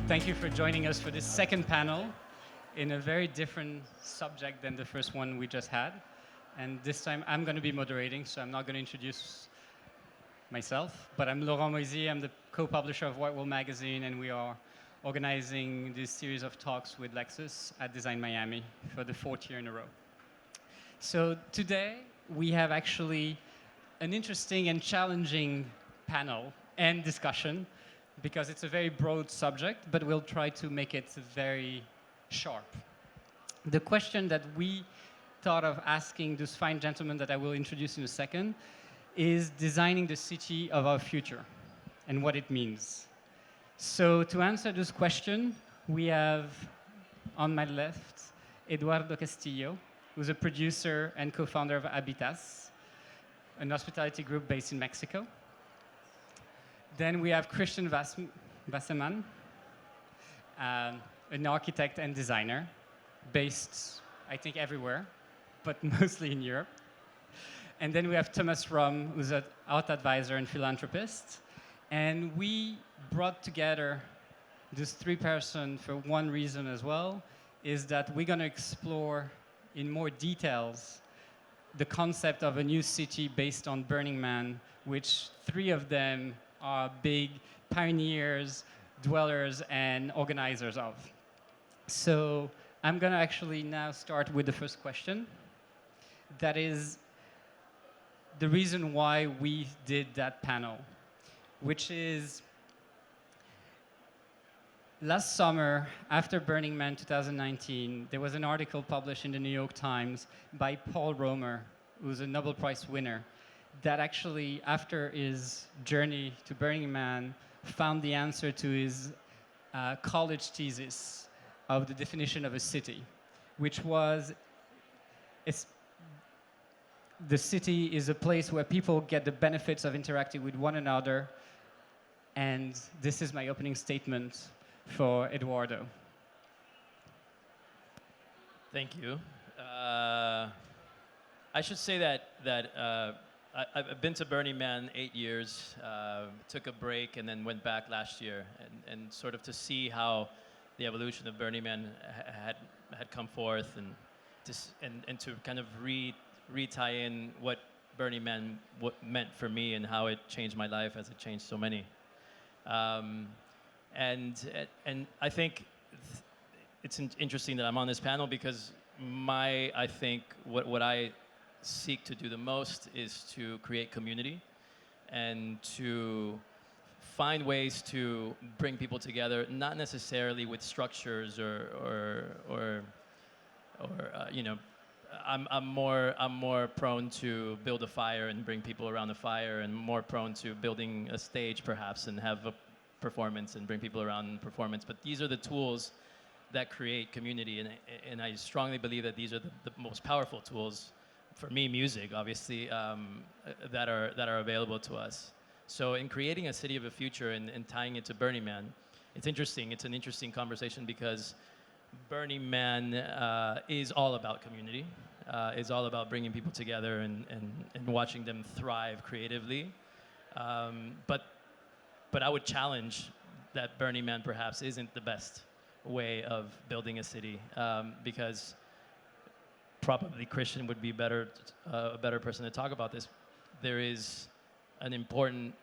Thank you for joining us for this second panel in a very different subject than the first one we just had. And this time I'm going to be moderating, so I'm not going to introduce myself, but I'm Laurent Moisy. I'm the co-publisher of Whitewall magazine, and we are organizing this series of talks with Lexus at Design Miami for the fourth year in a row. So today we have actually an interesting and challenging panel and discussion because it's a very broad subject, but we'll try to make it very sharp. The question that we thought of asking this fine gentleman that I will introduce in a second is designing the city of our future and what it means. So to answer this question, we have on my left Eduardo Castillo, who's a producer and co-founder of Habitas, an hospitality group based in Mexico. Then we have Christian Wasserman, an architect and designer based, I think, everywhere, but mostly in Europe. And then we have Thomas Rom, who's an art advisor and philanthropist. And we brought together this three person for one reason as well, is that we're going to explore in more details the concept of a new city based on Burning Man, which three of them are big pioneers, dwellers, and organizers of. So I'm going to actually now start with the first question. That is the reason why we did that panel, which is last summer, after Burning Man 2019, there was an article published in the New York Times by Paul Romer, who's a Nobel Prize winner, that actually, after his journey to Burning Man, found the answer to his college thesis of the definition of a city, which was the city is a place where people get the benefits of interacting with one another. And this is my opening statement for Eduardo. Thank you. I should say that I've been to Burning Man 8 years, took a break, and then went back last year, and sort of to see how the evolution of Burning Man had come forth, and to kind of re-tie in what Burning Man meant for me and how it changed my life as it changed so many. And I think it's interesting that I'm on this panel because I think what I seek to do the most is to create community and to find ways to bring people together, not necessarily with structures or you know. I'm more prone to build a fire and bring people around the fire, and more prone to building a stage perhaps and have a performance and bring people around performance. But these are the tools that create community, and I strongly believe that these are the most powerful tools. For me, music, obviously, that are available to us. So in creating a city of the future and tying it to Burning Man, it's interesting. It's an interesting conversation because Burning Man is all about community. Is all about bringing people together and watching them thrive creatively. But I would challenge that Burning Man perhaps isn't the best way of building a city because probably Christian would be a better person to talk about this. There is an important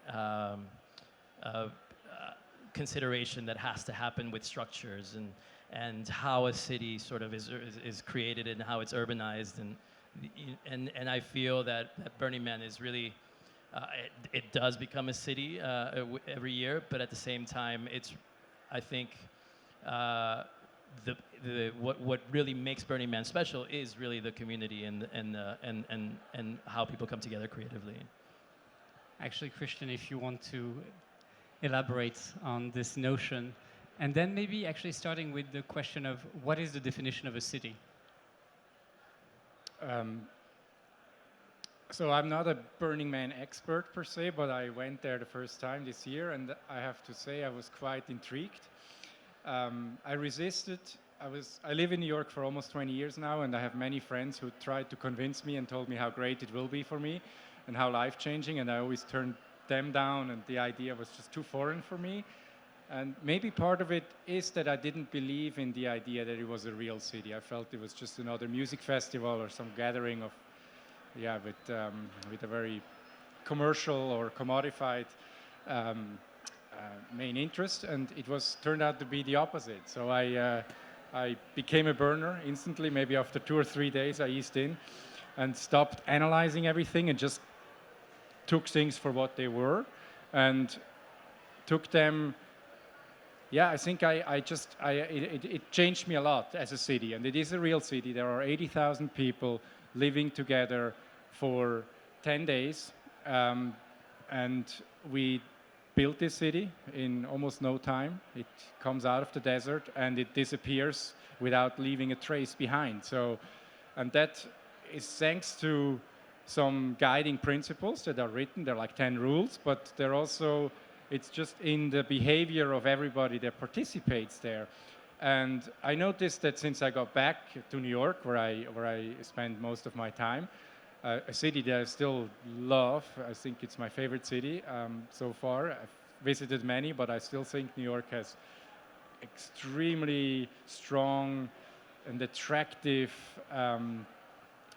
consideration that has to happen with structures and how a city sort of is created and how it's urbanized, and I feel that Burning Man is really it does become a city every year, but at the same time I think what really makes Burning Man special is really the community and how people come together creatively. Actually, Christian, if you want to elaborate on this notion, and then maybe actually starting with the question of what is the definition of a city? So I'm not a Burning Man expert per se, but I went there the first time this year, and I have to say I was quite intrigued. I resisted. I live in New York for almost 20 years now, and I have many friends who tried to convince me and told me how great it will be for me and how life-changing, and I always turned them down, and the idea was just too foreign for me. And maybe part of it is that I didn't believe in the idea that it was a real city. I felt it was just another music festival or some gathering of, yeah, with a very commercial or commodified um, main interest, and it was turned out to be the opposite. So I became a burner instantly. Maybe after 2 or 3 days, I eased in and stopped analyzing everything and just took things for what they were, and took them. Yeah, I think it changed me a lot as a city, and it is a real city. There are 80,000 people living together for 10 days, and we built this city in almost no time. It comes out of the desert and it disappears without leaving a trace behind. So, and that is thanks to some guiding principles that are written. They're like 10 rules, but they're also, it's just in the behavior of everybody that participates there. And I noticed that since I got back to New York, where I spend most of my time, a city that I still love. I think it's my favorite city so far. I've visited many, but I still think New York has extremely strong and attractive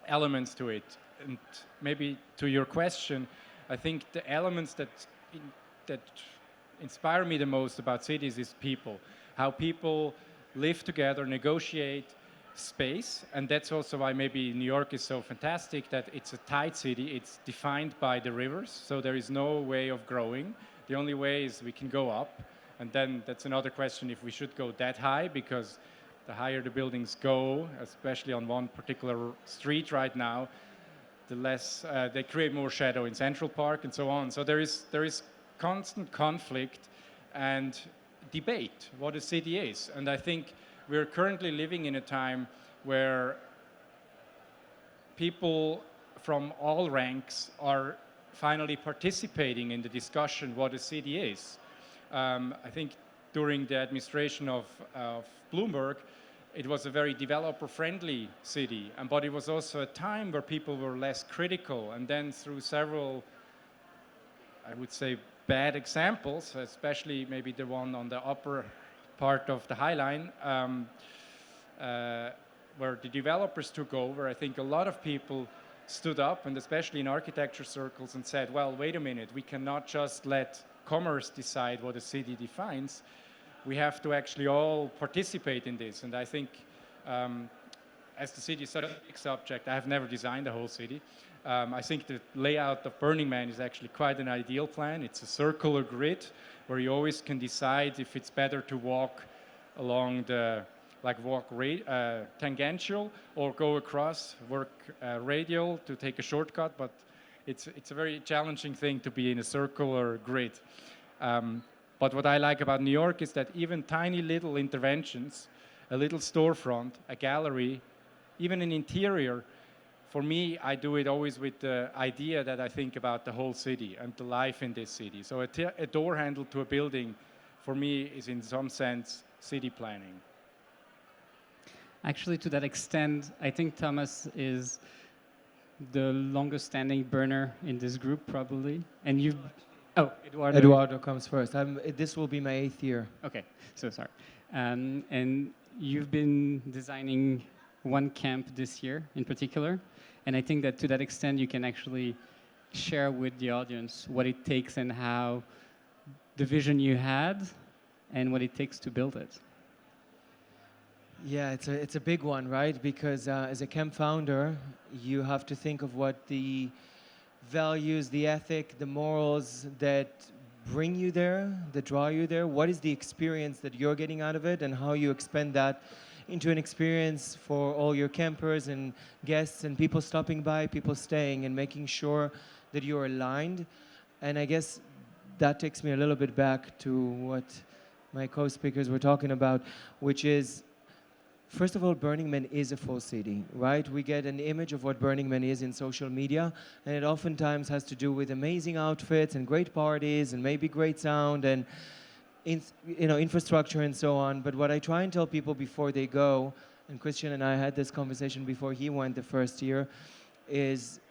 elements to it. And maybe to your question, I think the elements that inspire me the most about cities is people. How people live together, negotiate space, and that's also why maybe New York is so fantastic, that it's a tight city. It's defined by the rivers, so there is no way of growing. The only way is we can go up, and then that's another question if we should go that high, because the higher the buildings go, especially on one particular street right now, the less they create more shadow in Central Park and so on. So there is constant conflict and debate what a city is, and I think we're currently living in a time where people from all ranks are finally participating in the discussion what a city is. I think during the administration of Bloomberg, it was a very developer-friendly city, but it was also a time where people were less critical. And then through several, I would say, bad examples, especially maybe the one on the upper part of the High Line, where the developers took over, I think a lot of people stood up, and especially in architecture circles, and said, well, wait a minute, we cannot just let commerce decide what a city defines. We have to actually all participate in this. And I think as the city is such a big subject, I have never designed the whole city. I think the layout of Burning Man is actually quite an ideal plan. It's a circular grid where you always can decide if it's better to walk along the, tangential, or go across, work radial to take a shortcut, but it's a very challenging thing to be in a circular grid. But what I like about New York is that even tiny little interventions, a little storefront, a gallery, even an interior, for me, I do it always with the idea that I think about the whole city and the life in this city. So a door handle to a building, for me, is in some sense city planning. Actually, to that extent, I think Thomas is the longest standing burner in this group, probably. And you, oh, Eduardo. Eduardo comes first. This will be my 8th year. Okay, so sorry. And you've been designing one camp this year in particular. And I think that to that extent, you can actually share with the audience what it takes and how the vision you had and what it takes to build it. Yeah, it's a big one, right? Because as a camp founder, you have to think of what the values, the ethic, the morals that bring you there, that draw you there. What is the experience that you're getting out of it, and how you expand that into an experience for all your campers and guests and people stopping by, people staying, and making sure that you're aligned. And I guess that takes me a little bit back to what my co-speakers were talking about, which is, first of all, Burning Man is a full city, right? We get an image of what Burning Man is in social media, and it oftentimes has to do with amazing outfits and great parties and maybe great sound and infrastructure and so on. But what I try and tell people before they go, and Christian and I had this conversation before he went the first year, is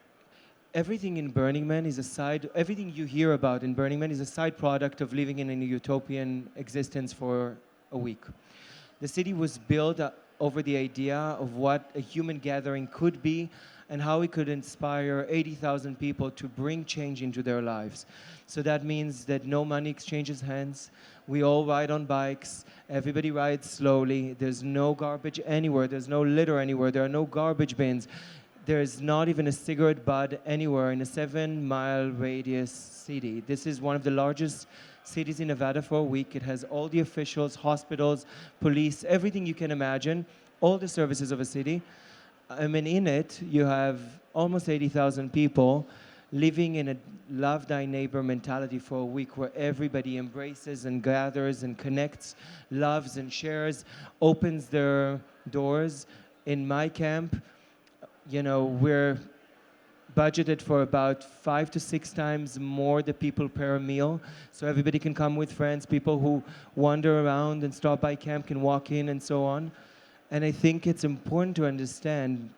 everything in Burning Man is a side, everything you hear about in Burning Man is a side product of living in a utopian existence for a week. The city was built over the idea of what a human gathering could be and how it could inspire 80,000 people to bring change into their lives. So that means that no money exchanges hands. We all ride on bikes. Everybody rides slowly. There's no garbage anywhere. There's no litter anywhere. There are no garbage bins. There's not even a cigarette butt anywhere in a 7-mile radius city. This is one of the largest cities in Nevada for a week. It has all the officials, hospitals, police, everything you can imagine, all the services of a city. I mean, in it, you have almost 80,000 people living in a love thy neighbor mentality for a week where everybody embraces and gathers and connects, loves and shares, opens their doors. In my camp, you know, we're budgeted for about 5 to 6 times more the people per meal. So everybody can come with friends, people who wander around and stop by camp can walk in and so on. And I think it's important to understand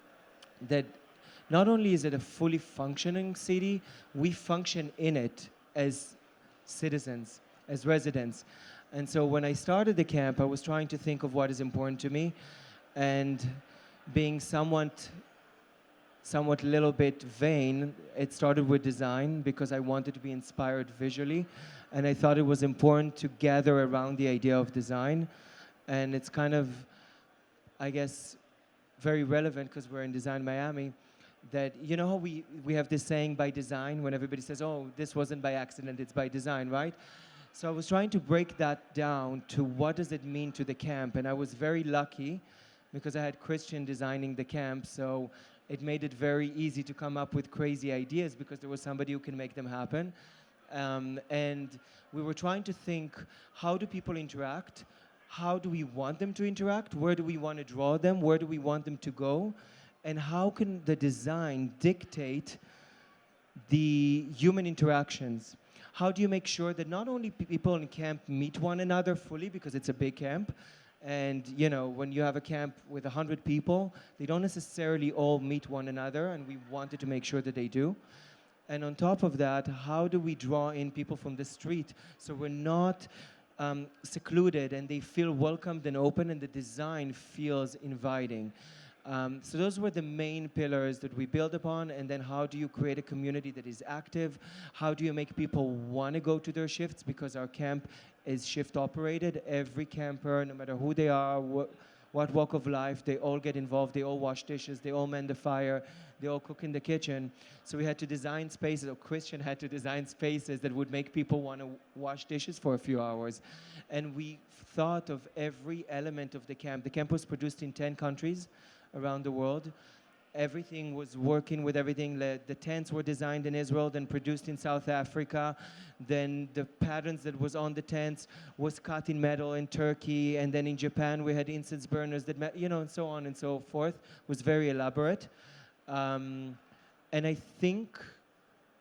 that not only is it a fully functioning city, we function in it as citizens, as residents. And so when I started the camp, I was trying to think of what is important to me, and being somewhat little bit vain, it started with design because I wanted to be inspired visually, and I thought it was important to gather around the idea of design. And it's kind of, I guess, very relevant because we're in Design Miami, that you know how we have this saying, by design, when everybody says, oh, this wasn't by accident, it's by design, right? So I was trying to break that down to what does it mean to the camp, and I was very lucky because I had Christian designing the camp, so it made it very easy to come up with crazy ideas because there was somebody who can make them happen. And we were trying to think, how do people interact? How do we want them to interact? Where do we want to draw them? Where do we want them to go? And how can the design dictate the human interactions? How do you make sure that not only people in camp meet one another fully, because it's a big camp, and you know, when you have a camp with 100 people, they don't necessarily all meet one another, and we wanted to make sure that they do. And on top of that, how do we draw in people from the street so we're not secluded and they feel welcomed and open and the design feels inviting? So those were the main pillars that we build upon. And then how do you create a community that is active? How do you make people want to go to their shifts? Because our camp is shift operated. Every camper, no matter who they are, what walk of life, they all get involved. They all wash dishes. They all mend the fire. They all cook in the kitchen. So we had to design spaces, or Christian had to design spaces that would make people want to wash dishes for a few hours. And we thought of every element of the camp. The camp was produced in 10 countries around the world. Everything was working with everything. The tents were designed in Israel, then produced in South Africa. Then the patterns that was on the tents was cut in metal in Turkey. And then in Japan, we had incense burners that, you know, and so on and so forth. It was very elaborate. And I think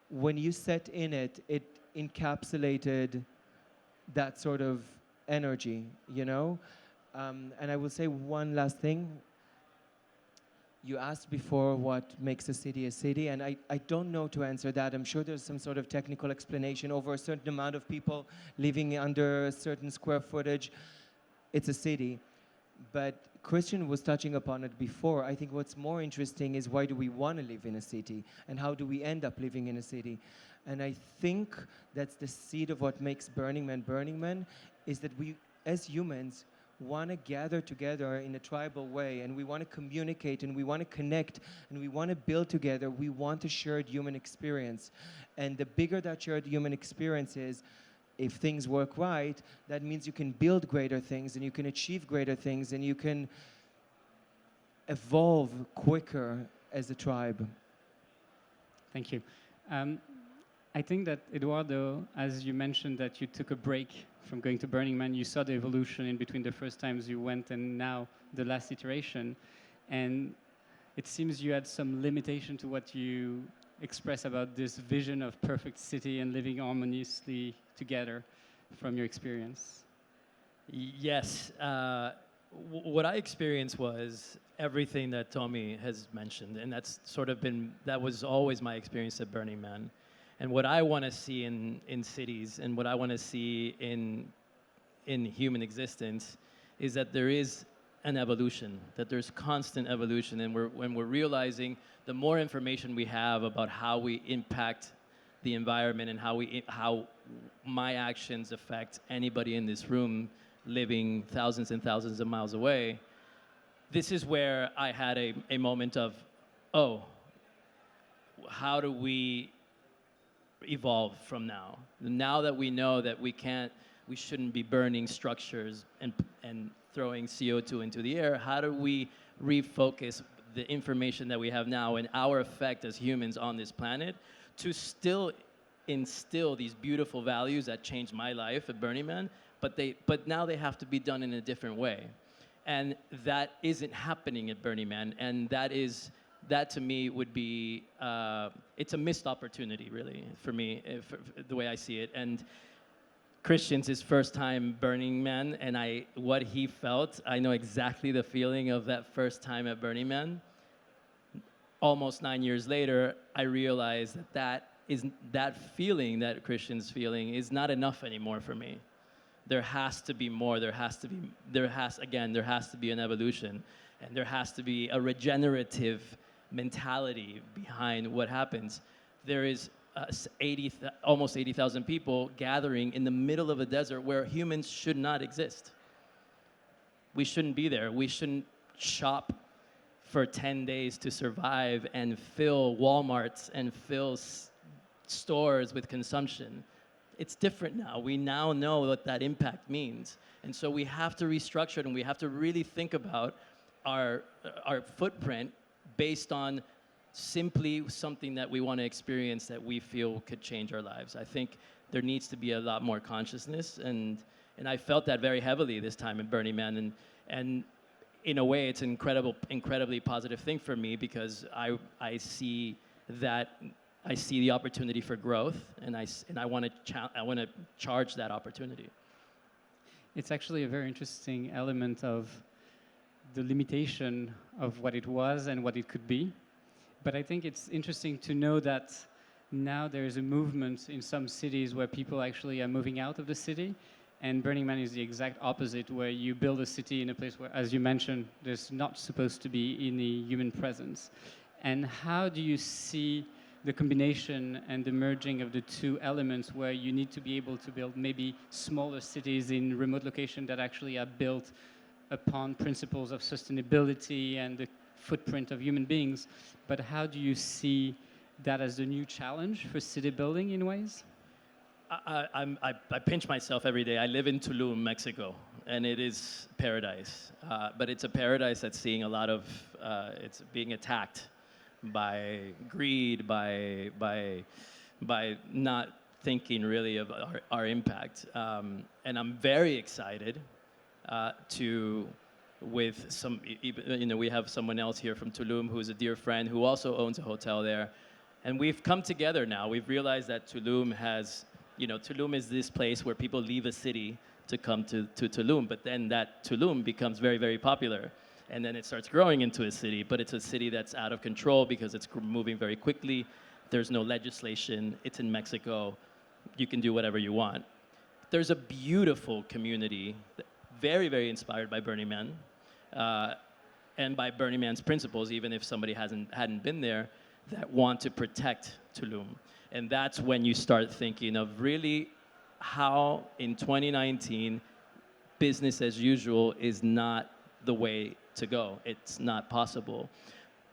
when you set in it, it encapsulated that sort of energy, you know? And I will say one last thing. You asked before what makes a city, and I don't know to answer that. I'm sure there's some sort of technical explanation. Over a certain amount of people living under a certain square footage, it's a city. But Christian was touching upon it before. I think what's more interesting is, why do we want to live in a city? And how do we end up living in a city? And I think that's the seed of what makes Burning Man, is that we, as humans, want to gather together in a tribal way, and we want to communicate, and we want to connect, and we want to build together. We want a shared human experience. And the bigger that shared human experience is, if things work right, that means you can build greater things, and you can achieve greater things, and you can evolve quicker as a tribe. Thank you. I think that, Eduardo, as you mentioned that you took a break from going to Burning Man, you saw the evolution in between the first times you went and now the last iteration. And it seems you had some limitation to what you express about this vision of perfect city and living harmoniously together from your experience. Yes. What I experienced was, everything that Tommy has mentioned, and that's sort of been, that was always my experience at Burning Man. And what I want to see in cities, and what I want to see in human existence, is that there is an evolution, that there's constant evolution, and when we're realizing the more information we have about how we impact the environment and how my actions affect anybody in this room living thousands and thousands of miles away, this is where I had a moment of, oh, how do we evolve from now? Now that we know that we shouldn't be burning structures and throwing CO2 into the air, how do we refocus the information that we have now and our effect as humans on this planet to still instill these beautiful values that changed my life at Burning Man, but now they have to be done in a different way. And that isn't happening at Burning Man, and that to me would be, it's a missed opportunity, really, for me, the way I see it. And Christian's his first time Burning Man, and what he felt, I know exactly the feeling of that first time at Burning Man. Almost 9 years later, I realized that feeling that Christian's feeling is not enough anymore for me. There has to be more. There has to be an evolution, and there has to be a regenerative mentality behind what happens. There is almost 80,000 people gathering in the middle of a desert where humans should not exist. We shouldn't be there. We shouldn't shop for 10 days to survive and fill Walmarts and fill stores with consumption. It's different now. We now know what that impact means. And so we have to restructure it, and we have to really think about our footprint based on simply something that we want to experience that we feel could change our lives. I think there needs to be a lot more consciousness, and I felt that very heavily this time at Burning Man, and in a way it's an incredibly positive thing for me, because I see the opportunity for growth, and I want to charge that opportunity. It's actually a very interesting element of the limitation of what it was and what it could be. But I think it's interesting to know that now there is a movement in some cities where people actually are moving out of the city, and Burning Man is the exact opposite, where you build a city in a place where, as you mentioned, there's not supposed to be any human presence. And how do you see the combination and the merging of the two elements, where you need to be able to build maybe smaller cities in remote locations that actually are built upon principles of sustainability and the footprint of human beings, but how do you see that as the new challenge for city building in ways? I pinch myself every day. I live in Tulum, Mexico, and it is paradise. But it's a paradise that's seeing a lot of, it's being attacked by greed, by not thinking really of our impact. And I'm very excited with some, we have someone else here from Tulum who's a dear friend who also owns a hotel there. And we've come together now. We've realized that Tulum has, Tulum is this place where people leave a city to come to Tulum, but then that Tulum becomes very, very popular. And then it starts growing into a city, but it's a city that's out of control because it's moving very quickly. There's no legislation. It's in Mexico. You can do whatever you want. There's a beautiful community, very, very inspired by Burning Man, and by Burning Man's principles, even if somebody hadn't been there, that want to protect Tulum. And that's when you start thinking of really how in 2019, business as usual is not the way to go. It's not possible.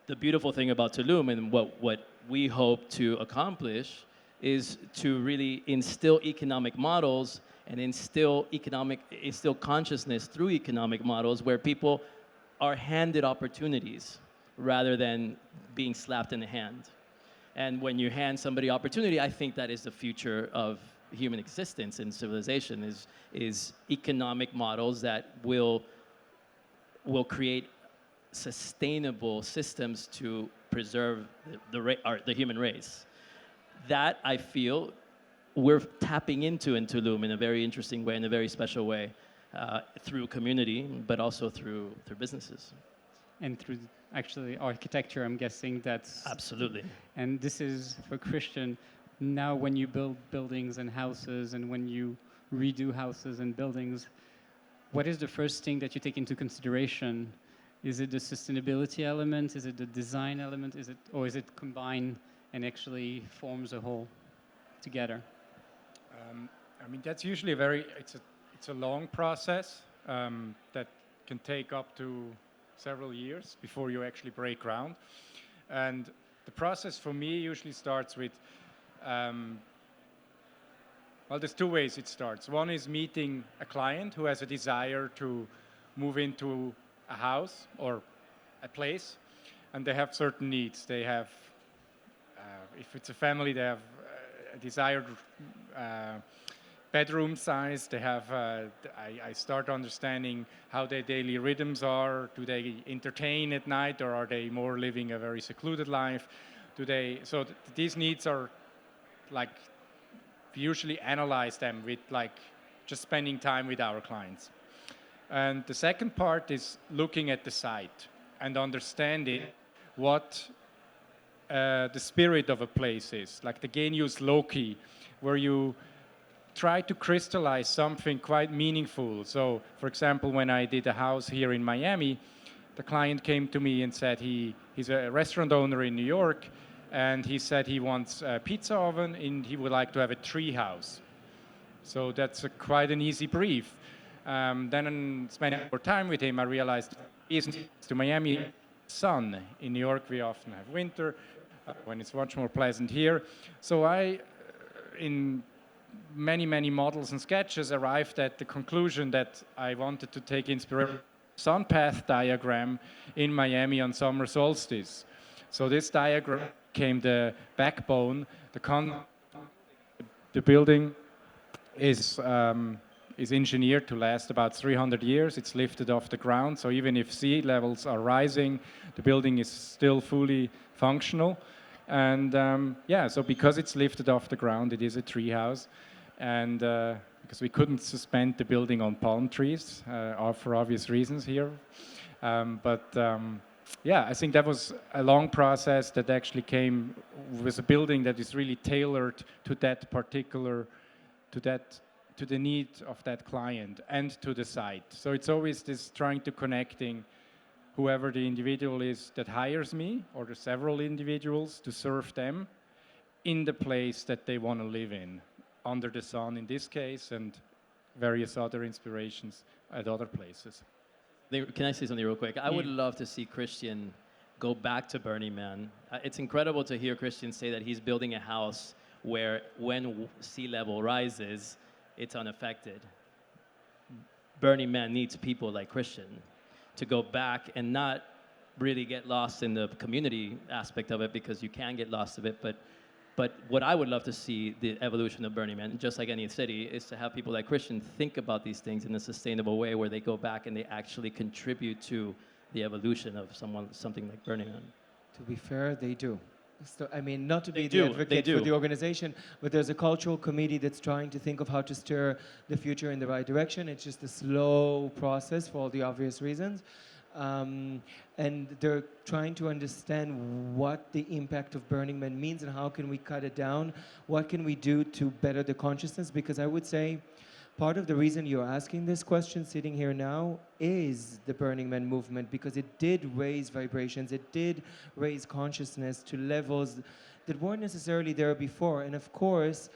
The beautiful thing about Tulum and what we hope to accomplish is to really instill economic models and instill consciousness through economic models where people are handed opportunities rather than being slapped in the hand. And when you hand somebody opportunity, I think that is the future of human existence and civilization, is economic models that will create sustainable systems to preserve the human race. That, I feel, we're tapping into in Tulum in a very interesting way, in a very special way, through community, but also through businesses. and through actually architecture, I'm guessing that's... Absolutely. And this is for Christian. Now when you build buildings and houses and when you redo houses and buildings, what is the first thing that you take into consideration? Is it the sustainability element? Is it the design element? Or is it combined and actually forms a whole together? I mean, that's usually it's a long process that can take up to several years before you actually break ground. And the process for me usually starts with, well, there's two ways it starts. One is meeting a client who has a desire to move into a house or a place, and they have certain needs. They have, if it's a family, they have a desired bedroom size. They have, I start understanding how their daily rhythms are. Do they entertain at night, or are they more living a very secluded life? So these needs are like, we usually analyze them with like just spending time with our clients. And the second part is looking at the site and understanding what the spirit of a place is, like the genius loci, where you try to crystallize something quite meaningful. So, for example, when I did a house here in Miami, the client came to me and said he's a restaurant owner in New York, and he said he wants a pizza oven and he would like to have a tree house. So that's quite an easy brief. Then spending more time with him, I realized he's to Miami, sun. In New York, we often have winter, when it's much more pleasant here. So I, in many, many models and sketches, arrived at the conclusion that I wanted to take inspiration sun path diagram in Miami on summer solstice. So this diagram became the backbone. The building is engineered to last about 300 years. It's lifted off the ground, so even if sea levels are rising, the building is still fully functional. And yeah, so because it's lifted off the ground, it is a tree house. And because we couldn't suspend the building on palm trees for obvious reasons here. Yeah, I think that was a long process that actually came with a building that is really tailored to that particular, to the need of that client and to the site. So it's always this trying to connecting whoever the individual is that hires me, or the several individuals, to serve them in the place that they want to live in, under the sun in this case, and various other inspirations at other places. Can I say something real quick? I would love to see Christian go back to Burning Man. It's incredible to hear Christian say that he's building a house where when sea level rises, it's unaffected. Burning Man needs people like Christian to go back and not really get lost in the community aspect of it, because you can get lost of it. But what I would love to see, the evolution of Burning Man, just like any city, is to have people like Christian think about these things in a sustainable way, where they go back and they actually contribute to the evolution of something like Burning Man. To be fair, they do. So, I mean, not to be They the do, advocate for the organization, but there's a cultural committee that's trying to think of how to steer the future in the right direction. It's just a slow process for all the obvious reasons. And they're trying to understand what the impact of Burning Man means and how can we cut it down. What can we do to better the consciousness? Because I would say part of the reason you're asking this question sitting here now is the Burning Man movement, because it did raise vibrations, it did raise consciousness to levels that weren't necessarily there before. And of course,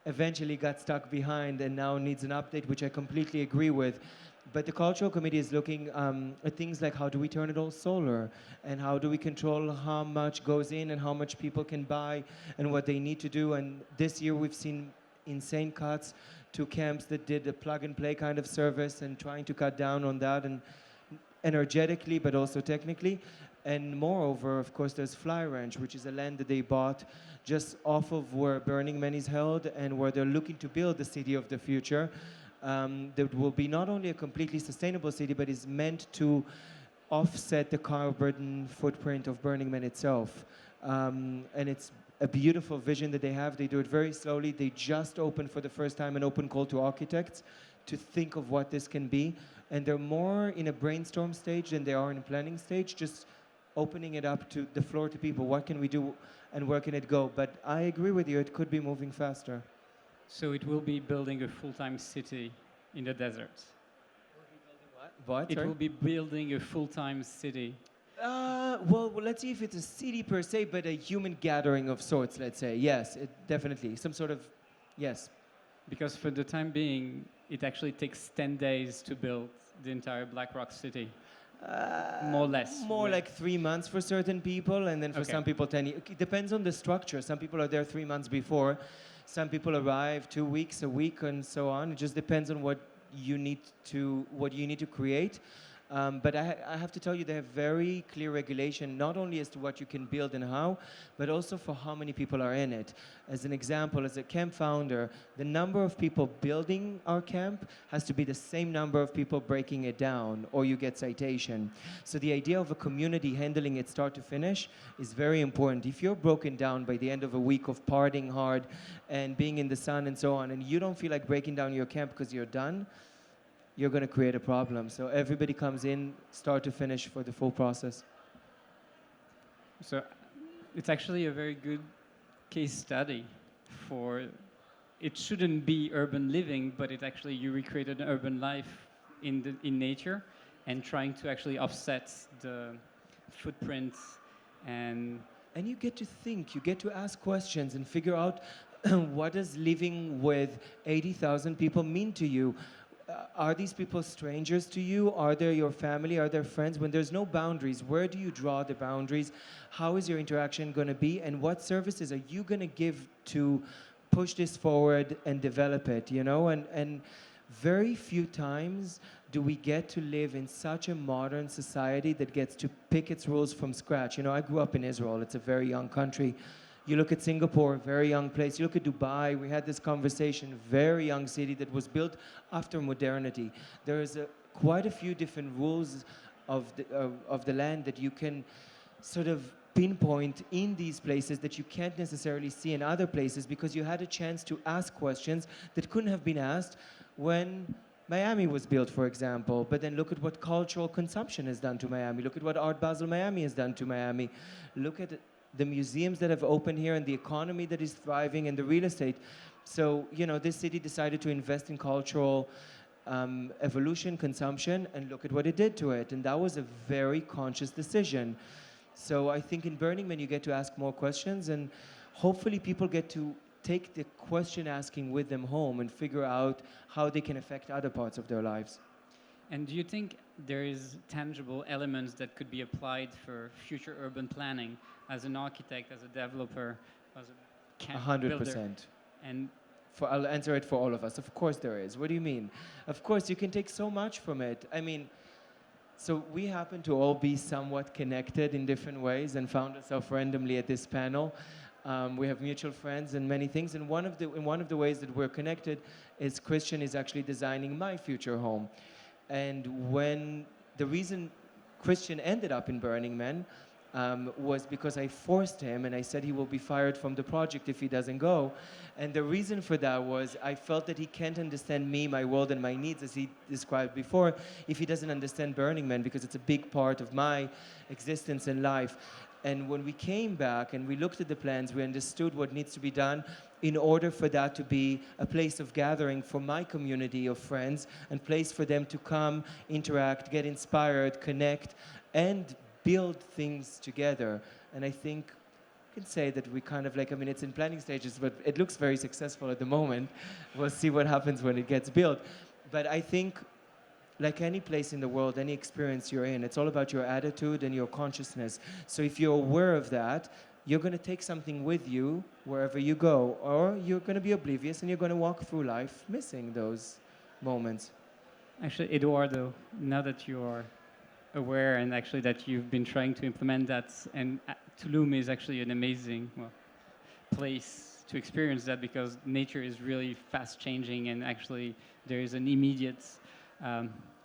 eventually got stuck behind and now needs an update, which I completely agree with. But the cultural committee is looking at things like how do we turn it all solar, and how do we control how much goes in and how much people can buy and what they need to do. And this year we've seen insane cuts to camps that did a plug-and-play kind of service and trying to cut down on that, and energetically but also technically. And moreover, of course, there's Fly Ranch, which is a land that they bought just off of where Burning Man is held and where they're looking to build the city of the future. That will be not only a completely sustainable city, but is meant to offset the carbon footprint of Burning Man itself. And it's a beautiful vision that they have. They do it very slowly. They just opened for the first time an open call to architects to think of what this can be. and they're more in a brainstorm stage than they are in a planning stage, just opening it up to the floor to people. What can we do and where can it go? But I agree with you, it could be moving faster. So it will be building a full-time city in the desert. What? It Sorry? will be building a full-time city. Well, let's see if it's a city per se, but a human gathering of sorts, let's say. Yes, it, definitely. Some sort of, yes. Because for the time being, it actually takes 10 days to build the entire Black Rock city. More or less. More like 3 months for certain people, and then for Okay. some people 10 years. It depends on the structure. Some people are there 3 months before. Some people arrive 2 weeks, a week, and so on. It just depends on what you need to create. But I have to tell you, they have very clear regulation, not only as to what you can build and how, but also for how many people are in it. As an example, as a camp founder, the number of people building our camp has to be the same number of people breaking it down, or you get citation. So the idea of a community handling it start to finish is very important. If you're broken down by the end of a week of partying hard and being in the sun and so on, and you don't feel like breaking down your camp because you're done, you're going to create a problem. So everybody comes in, start to finish, for the full process. So it's actually a very good case study for, it shouldn't be urban living, but it actually, you recreated an urban life in nature and trying to actually offset the footprint and And you get to think, you get to ask questions and figure out what does living with 80,000 people mean to you? Are these people strangers to you? Are they your family? Are they friends? When there's no boundaries, where do you draw the boundaries? How is your interaction going to be? And what services are you going to give to push this forward and develop it, you know? And very few times do we get to live in such a modern society that gets to pick its rules from scratch. You know, I grew up in Israel. It's a very young country. You look at Singapore, very young place. You look at Dubai, we had this conversation, very young city that was built after modernity. There is quite a few different rules of the land that you can sort of pinpoint in these places that you can't necessarily see in other places, because you had a chance to ask questions that couldn't have been asked when Miami was built, for example. But then look at what cultural consumption has done to Miami. Look at what Art Basel Miami has done to Miami. Look at the museums that have opened here and the economy that is thriving and the real estate. So, you know, this city decided to invest in cultural evolution, consumption, and look at what it did to it. And that was a very conscious decision. So I think in Burning Man, you get to ask more questions, and hopefully people get to take the question asking with them home and figure out how they can affect other parts of their lives. do you think there is tangible elements that could be applied for future urban planning as an architect, as a developer, as a camp builder? 100%. And I'll answer it for all of us. Of course there is. What do you mean? Of course, you can take so much from it. I mean, so we happen to all be somewhat connected in different ways and found ourselves randomly at this panel. We have mutual friends and many things. And one of the ways that we're connected is Christian is actually designing my future home. And when the reason Christian ended up in Burning Man was because I forced him, and I said he will be fired from the project if he doesn't go. And the reason for that was I felt that he can't understand me, my world, and my needs, as he described before, if he doesn't understand Burning Man, because it's a big part of my existence and life. And when we came back and we looked at the plans, we understood what needs to be done in order for that to be a place of gathering for my community of friends, and place for them to come, interact, get inspired, connect, and build things together. And I think I can say that we kind of like, I mean, it's in planning stages, but it looks very successful at the moment. We'll see what happens when it gets built. But I think, like any place in the world, any experience you're in, it's all about your attitude and your consciousness. So if you're aware of that, you're going to take something with you wherever you go, or you're going to be oblivious and you're going to walk through life missing those moments. actually, Eduardo, now that you are aware and actually that you've been trying to implement that, and Tulum is actually an amazing place to experience that, because nature is really fast changing, and actually there is an immediate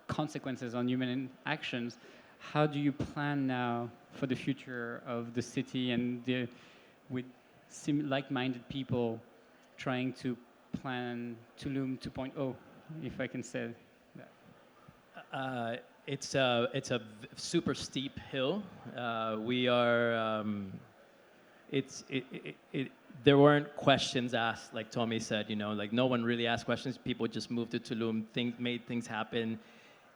consequences on human actions. How do you plan now for the future of the city and with like-minded people trying to plan Tulum 2.0, if I can say that? Super steep hill. We are. There weren't questions asked, like Tommy said. Like no one really asked questions. People just moved to Tulum. Made things happen,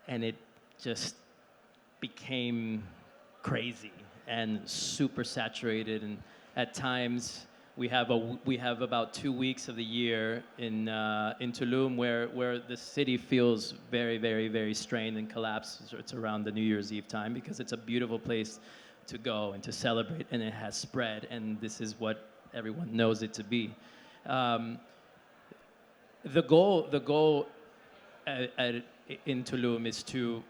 and it just became crazy and super saturated. And at times, we have about 2 weeks of the year in Tulum where the city feels very, very, very strained and collapsed. It's around the New Year's Eve time because it's a beautiful place to go and to celebrate, and it has spread, and this is what everyone knows it to be. The goal in Tulum is to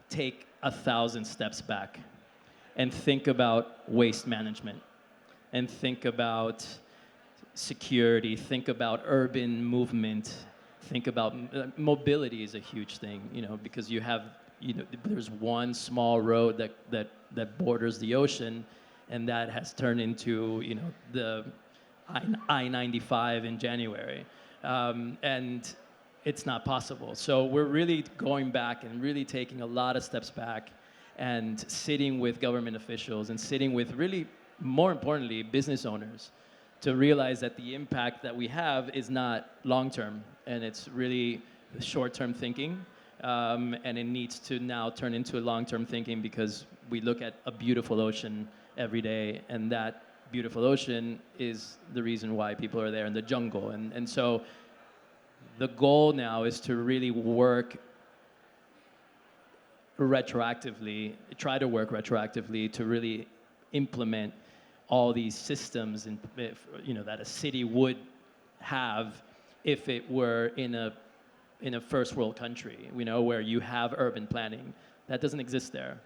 take 1,000 steps back and think about waste management, and think about security, think about urban movement, think about mobility is a huge thing, because there's one small road that borders the ocean, and that has turned into, the I-95 in January. And it's not possible. So we're really going back and really taking a lot of steps back and sitting with government officials and sitting with really, more importantly, business owners to realize that the impact that we have is not long-term, and it's really short-term thinking, and it needs to now turn into long-term thinking because we look at a beautiful ocean every day, and that beautiful ocean is the reason why people are there in the jungle. And so the goal now is to really work retroactively, to really implement all these systems and that a city would have if it were in a first world country, where you have urban planning. That doesn't exist there.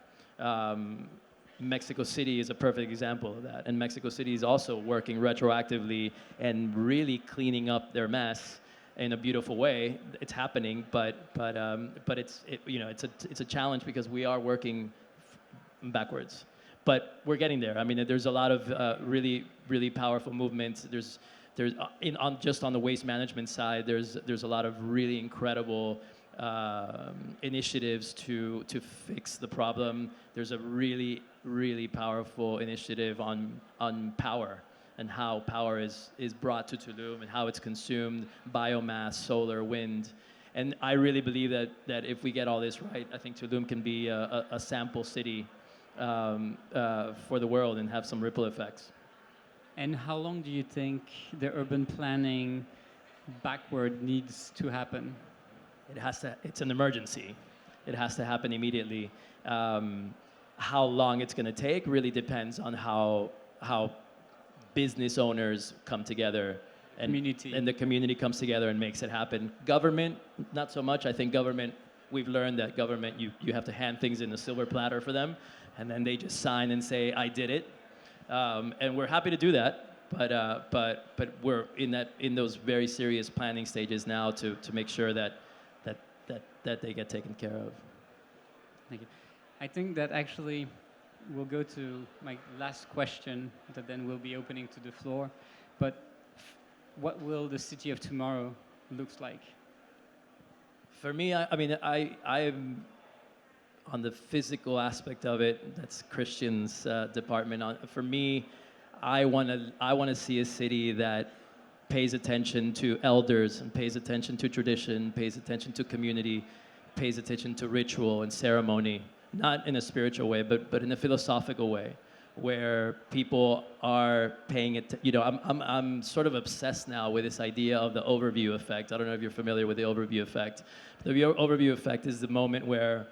Mexico City is a perfect example of that, and Mexico City is also working retroactively and really cleaning up their mess in a beautiful way. It's happening, but it's a challenge because we are working backwards. But we're getting there. I mean, there's a lot of really, really powerful movements. Just on the waste management side, there's a lot of really incredible initiatives to fix the problem. There's a really, really powerful initiative on power and how power is brought to Tulum and how it's consumed, biomass, solar, wind. And I really believe that if we get all this right, I think Tulum can be a sample city for the world and have some ripple effects. And how long do you think the urban planning backward needs to happen? It's an emergency. It has to happen immediately. How long it's going to take really depends on how business owners come together and the community comes together and makes it happen. Government, not so much. I think government, we've learned that government, you have to hand things in a silver platter for them, and then they just sign and say, I did it. And we're happy to do that, but we're in those very serious planning stages now to make sure that they get taken care of. Thank you. I think that actually we'll go to my last question that then we'll be opening to the floor. But what will the city of tomorrow looks like? For me, I'm on the physical aspect of it. That's Christian's department. For me, I want to see a city that pays attention to elders and pays attention to tradition, pays attention to community, pays attention to ritual and ceremony, not in a spiritual way, but in a philosophical way, where people are paying it. I'm sort of obsessed now with this idea of the overview effect. I don't know if you're familiar with the overview effect. The overview effect is the moment where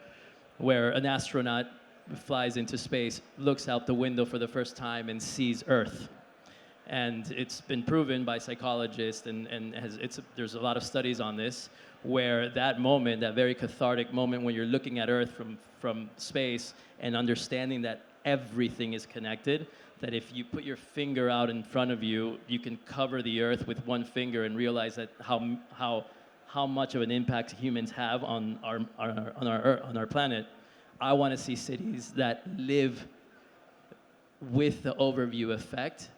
an astronaut flies into space, looks out the window for the first time and sees Earth. And it's been proven by psychologists, and there's a lot of studies on this, where that moment, that very cathartic moment when you're looking at Earth from space and understanding that everything is connected, that if you put your finger out in front of you, you can cover the Earth with one finger and realize that how much of an impact humans have on our planet. I want to see cities that live with the overview effect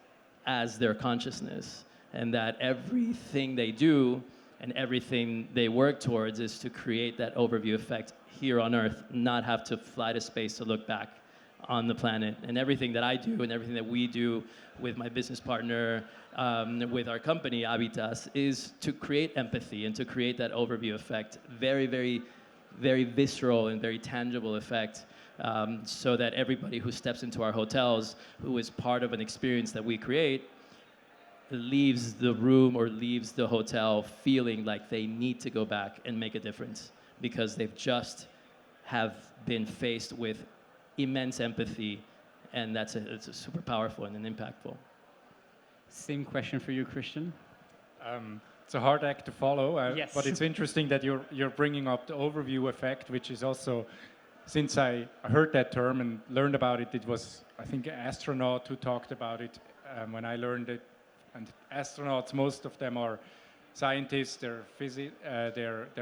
as their consciousness, and that everything they do and everything they work towards is to create that overview effect here on Earth, not have to fly to space to look back on the planet. And everything that I do and everything that we do with my business partner, with our company, Habitas, is to create empathy and to create that overview effect. Very, very, very visceral and very tangible effect. So that everybody who steps into our hotels, who is part of an experience that we create, leaves the room or leaves the hotel feeling like they need to go back and make a difference because they've just have been faced with immense empathy, and it's a super powerful and impactful. Same question for you, Christian. It's a hard act to follow, Yes. but it's interesting that you're bringing up the overview effect, which is also, since I heard that term and learned about it, it was, I think, an astronaut who talked about it when I learned it. And astronauts, most of them are scientists, they're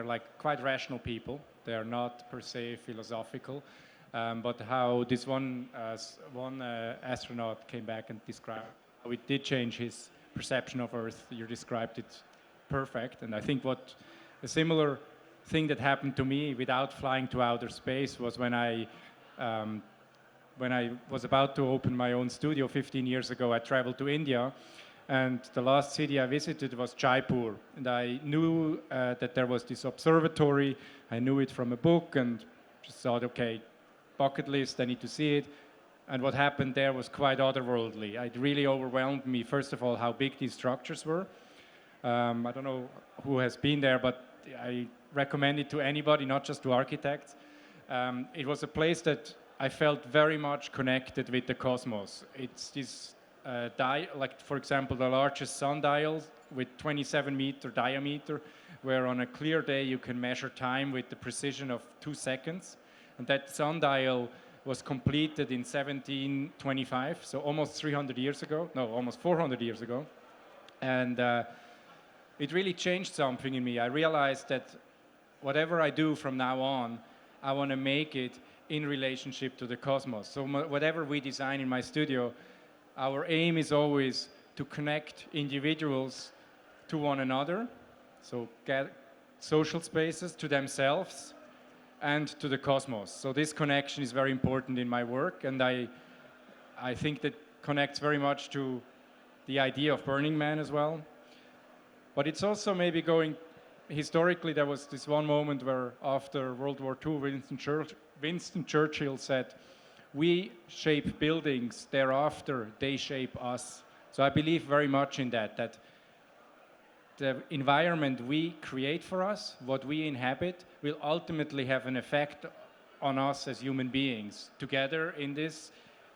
like quite rational people. They are not per se philosophical. But how this one astronaut came back and described how it did change his perception of Earth. You described it perfect. And I think what a similar thing that happened to me without flying to outer space was when I was about to open my own studio 15 years ago. I traveled to India, and the last city I visited was Jaipur. And I knew that there was this observatory. I knew it from a book and just thought, okay, bucket list, I need to see it. And what happened there was quite otherworldly. It really overwhelmed me, first of all, how big these structures were. I don't know who has been there, but I recommend it to anybody, not just to architects. It was a place that I felt very much connected with the cosmos. It's this like, for example, the largest sundial with 27-meter diameter, where on a clear day you can measure time with the precision of 2 seconds. And that sundial was completed in 1725, so almost 300 years ago. No, almost 400 years ago. And it really changed something in me. I realized that whatever I do from now on, I want to make it in relationship to the cosmos. So whatever we design in my studio, our aim is always to connect individuals to one another, so get social spaces to themselves and to the cosmos. So this connection is very important in my work, and I think that connects very much to the idea of Burning Man as well. But it's also maybe going, historically there was this one moment where after World War II, Winston Churchill said, "We shape buildings, thereafter they shape us." So I believe very much in that the environment we create for us, what we inhabit, will ultimately have an effect on us as human beings, together in this,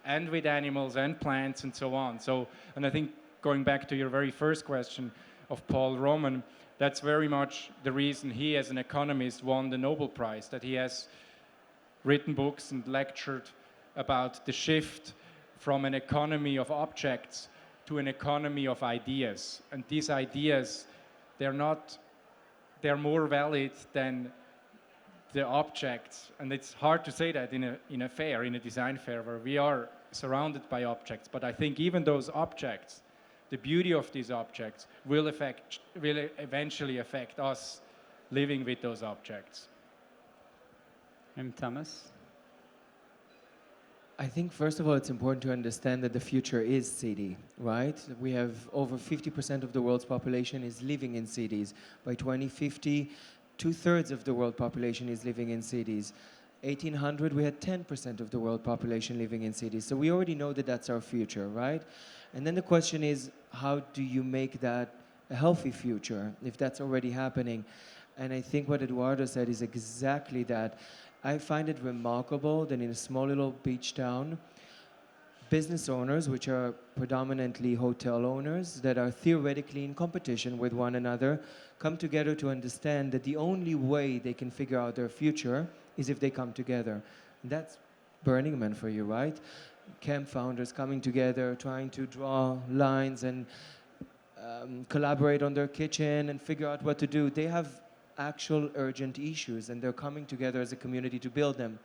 and with animals and plants and so on. So, and I think going back to your very first question of Paul Roman, that's very much the reason he, as an economist, won the Nobel Prize, that he has written books and lectured about the shift from an economy of objects to an economy of ideas. And these ideas, they're more valid than the objects. And it's hard to say that in a fair, in a design fair, where we are surrounded by objects. But I think even those objects, the beauty of these objects will eventually affect us living with those objects. And Thomas? I think, first of all, it's important to understand that the future is city, right? We have over 50% of the world's population is living in cities. By 2050, 2/3 of the world population is living in cities. 1800, we had 10% of the world population living in cities. So we already know that that's our future, right? And then the question is, how do you make that a healthy future, if that's already happening? And I think what Eduardo said is exactly that. I find it remarkable that in a small little beach town, business owners, which are predominantly hotel owners, that are theoretically in competition with one another, come together to understand that the only way they can figure out their future is if they come together. And that's Burning Man for you, right? Camp founders coming together, trying to draw lines and collaborate on their kitchen and figure out what to do. They have actual urgent issues, and they're coming together as a community to build them.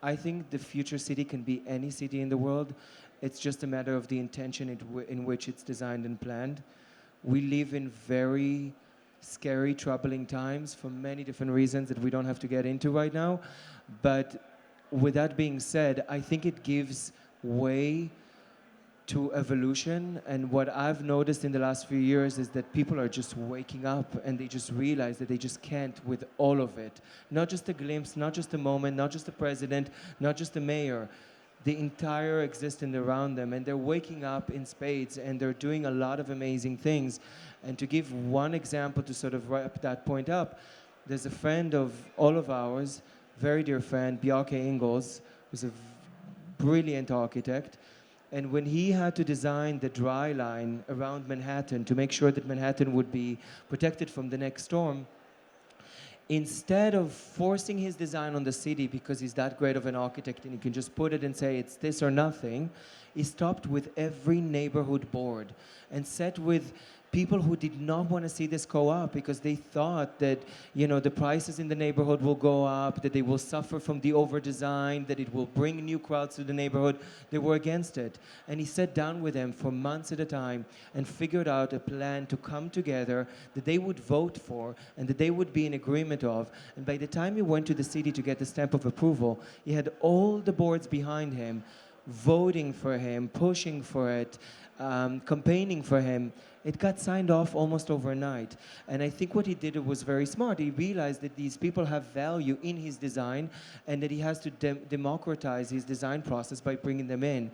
I think the future city can be any city in the world. It's just a matter of the intention in which it's designed and planned. We live in very scary, troubling times for many different reasons that we don't have to get into right now. But with that being said, I think it gives way to evolution. And what I've noticed in the last few years is that people are just waking up and they just realize that they just can't with all of it. Not just a glimpse, not just a moment, not just the president, not just the mayor. The entire existence around them, and they're waking up in spades, and they're doing a lot of amazing things. And to give one example to sort of wrap that point up, there's a friend of all of ours, very dear friend, Bjarke Ingels, who's a brilliant architect. And when he had to design the dry line around Manhattan to make sure that Manhattan would be protected from the next storm, instead of forcing his design on the city because he's that great of an architect and he can just put it and say it's this or nothing, he stopped with every neighborhood board and sat with people who did not want to see this go up because they thought that, the prices in the neighborhood will go up, that they will suffer from the over-design, that it will bring new crowds to the neighborhood. They were against it. And he sat down with them for months at a time and figured out a plan to come together that they would vote for and that they would be in agreement of. And by the time he went to the city to get the stamp of approval, he had all the boards behind him, voting for him, pushing for it, campaigning for him. It got signed off almost overnight. And I think what he did was very smart. He realized that these people have value in his design and that he has to democratize his design process by bringing them in.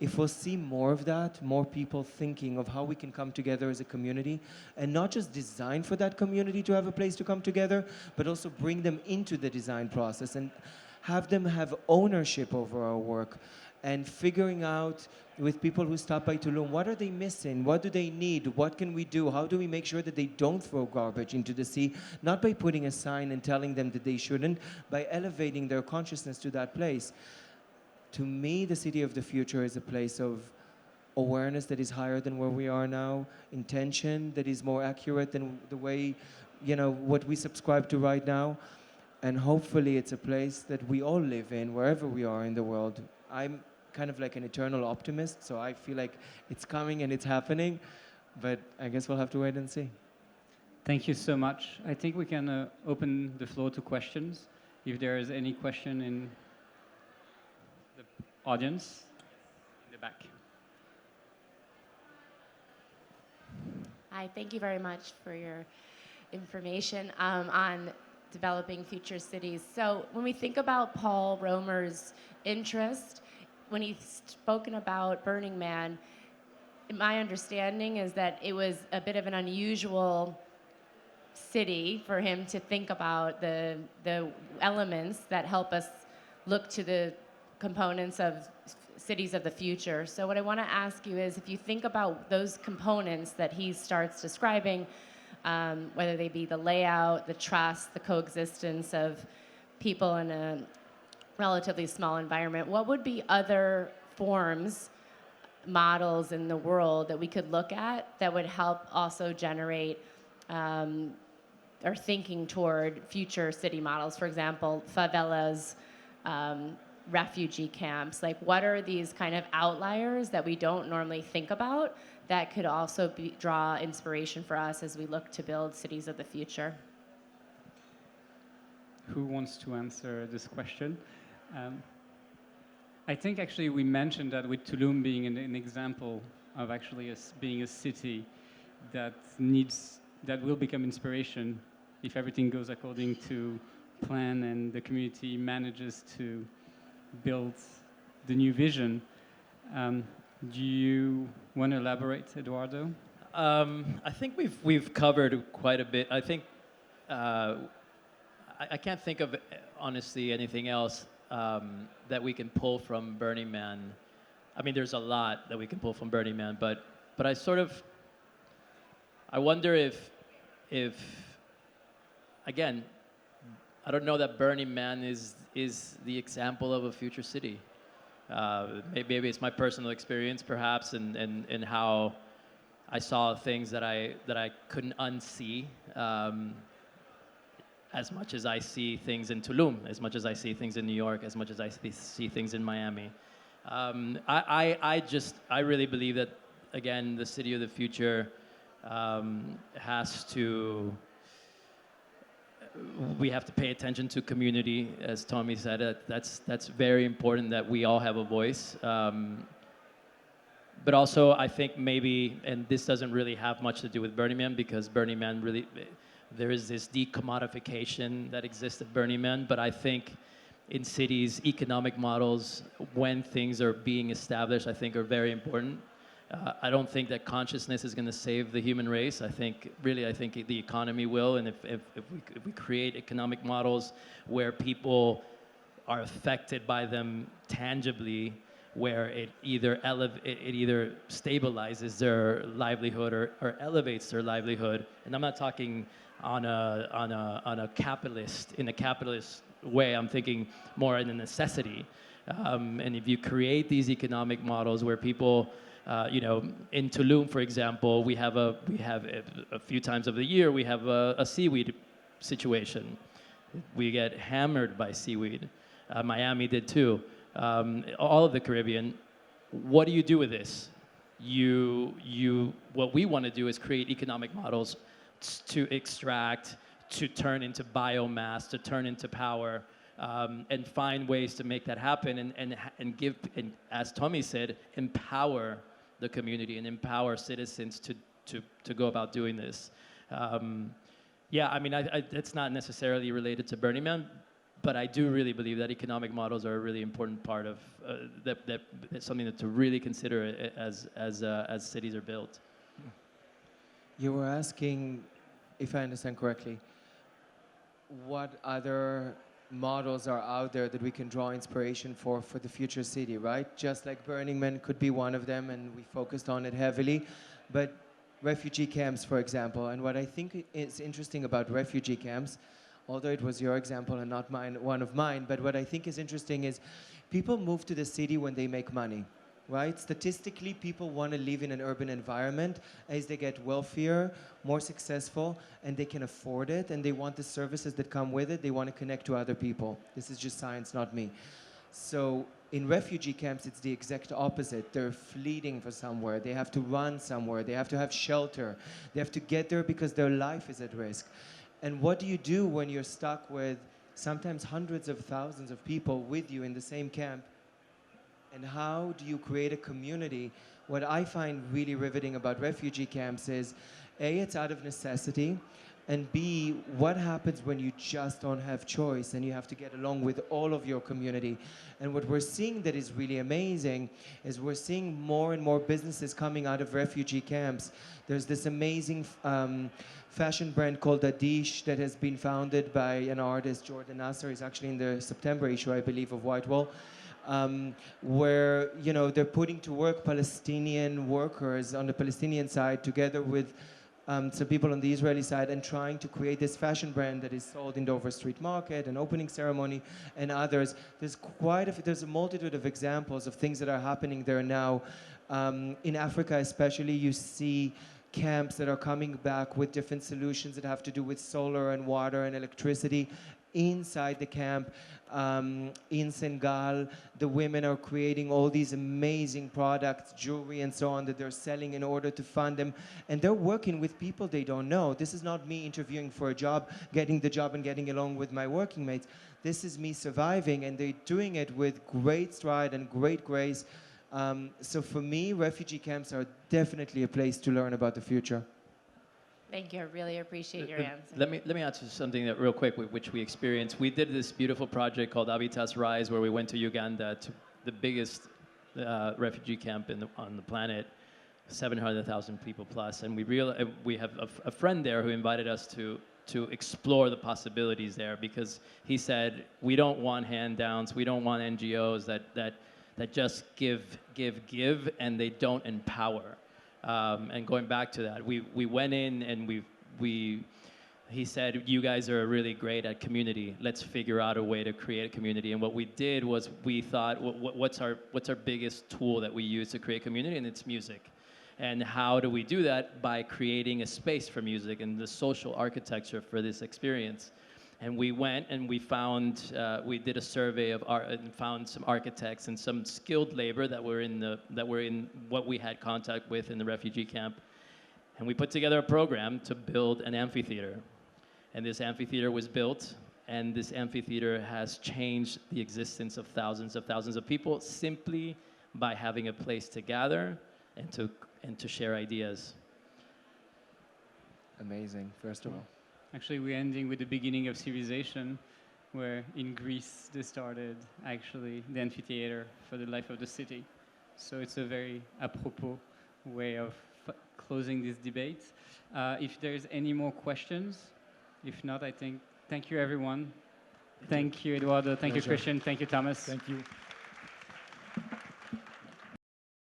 If we'll see more of that, more people thinking of how we can come together as a community and not just design for that community to have a place to come together, but also bring them into the design process and have them have ownership over our work, and figuring out with people who stop by Tulum, what are they missing? What do they need? What can we do? How do we make sure that they don't throw garbage into the sea? Not by putting a sign and telling them that they shouldn't, by elevating their consciousness to that place. To me, the city of the future is a place of awareness that is higher than where we are now, intention that is more accurate than the way, what we subscribe to right now. And hopefully it's a place that we all live in, wherever we are in the world. I'm kind of like an eternal optimist, so I feel like it's coming and it's happening, but I guess we'll have to wait and see. Thank you so much. I think we can open the floor to questions. If there is any question in the audience, in the back. Hi, thank you very much for your information on developing future cities. So when we think about Paul Romer's interest, when he's spoken about Burning Man, my understanding is that it was a bit of an unusual city for him to think about the elements that help us look to the components of cities of the future. So what I want to ask you is, if you think about those components that he starts describing, whether they be the layout, the trust, the coexistence of people in a relatively small environment, what would be other forms, models in the world that we could look at that would help also generate or thinking toward future city models? For example, favelas, refugee camps. Like, what are these kind of outliers that we don't normally think about that could also draw inspiration for us as we look to build cities of the future? Who wants to answer this question? I think actually we mentioned that with Tulum being an example of actually being a city that will become inspiration if everything goes according to plan and the community manages to build the new vision. Do you want to elaborate, Eduardo? I think we've covered quite a bit. I think I can't think of honestly anything else that we can pull from Burning Man. I mean, there's a lot that we can pull from Burning Man, but I wonder if again, I don't know that Burning Man is the example of a future city. Maybe it's my personal experience, perhaps, and how I saw things that I couldn't unsee. As much as I see things in Tulum, as much as I see things in New York, as much as I see things in Miami. I really believe that, again, the city of the future has to we have to pay attention to community, as Tommy said. That's very important that we all have a voice. But also, I think maybe, and this doesn't really have much to do with Burning Man, because Burning Man really, there is this decommodification that exists at Burning Man. But I think in cities, economic models, when things are being established, I think are very important. I don't think that consciousness is going to save the human race. I think the economy will, and if we create economic models where people are affected by them tangibly, where it either stabilizes their livelihood or elevates their livelihood. And I'm not talking on a capitalist way. I'm thinking more in a necessity. And if you create these economic models where people, in Tulum, for example, we have a few times of the year we have a seaweed situation. We get hammered by seaweed. Miami did too. All of the Caribbean. What do you do with this? What we want to do is create economic models to extract, to turn into biomass, to turn into power, and find ways to make that happen, and give, and as Tommy said, empower the community and empower citizens to go about doing this. Yeah, I mean, it's not necessarily related to Burning Man, but I do really believe that economic models are a really important part of that's something to really consider as cities are built. You were asking, if I understand correctly, what other models are out there that we can draw inspiration for the future city, right? Just like Burning Man could be one of them, and we focused on it heavily, but refugee camps, for example. And what I think is interesting about refugee camps, although it was your example and not one of mine, but what I think is interesting is people move to the city when they make money, right? Statistically, people want to live in an urban environment as they get wealthier, more successful, and they can afford it, and they want the services that come with it. They want to connect to other people. This is just science, not me. So in refugee camps, it's the exact opposite. They're fleeing for somewhere. They have to run somewhere. They have to have shelter. They have to get there because their life is at risk. And what do you do when you're stuck with sometimes hundreds of thousands of people with you in the same camp? And how do you create a community? What I find really riveting about refugee camps is, A, it's out of necessity, and B, what happens when you just don't have choice and you have to get along with all of your community? And what we're seeing that is really amazing is we're seeing more and more businesses coming out of refugee camps. There's this amazing fashion brand called Ideation that has been founded by an artist, Jordan Nasser. He's actually in the September issue, I believe, of Whitewall. Where they're putting to work Palestinian workers on the Palestinian side together with some people on the Israeli side, and trying to create this fashion brand that is sold in Dover Street Market, an opening ceremony, and others. There's a multitude of examples of things that are happening there now. In Africa especially, you see camps that are coming back with different solutions that have to do with solar and water and electricity inside the camp. In Senegal, the women are creating all these amazing products, jewelry and so on, that they're selling in order to fund them. And they're working with people they don't know. This is not me interviewing for a job, getting the job and getting along with my working mates. This is me surviving, and they're doing it with great stride and great grace. So for me, refugee camps are definitely a place to learn about the future. Thank you. I really appreciate your answer. Let me answer something that real quick, which we experienced. We did this beautiful project called Habitats Rise, where we went to Uganda, to the biggest refugee camp on the planet, 700,000 people plus, and we have a friend there who invited us to explore the possibilities there, because he said, we don't want hand-downs, we don't want NGOs that just give, and they don't empower. And going back to that, we went in and he said, you guys are really great at community. Let's figure out a way to create a community. And what we did was we thought, what's our biggest tool that we use to create community? And it's music. And how do we do that? By creating a space for music and the social architecture for this experience. And we went and we did a survey of art and found some architects and some skilled labor that were in what we had contact with in the refugee camp. And we put together a program to build an amphitheater. and this amphitheater was built, and this amphitheater has changed the existence of thousands of people simply by having a place to gather and to share ideas. Amazing, first of all. Actually, we're ending with the beginning of civilization, where in Greece they started actually the amphitheater for the life of the city. So it's a very apropos way of closing this debate. If there's any more questions, if not, I think thank you everyone. Thank you, Eduardo. Thank you, Pleasure. Christian. Thank you, Thomas. Thank you.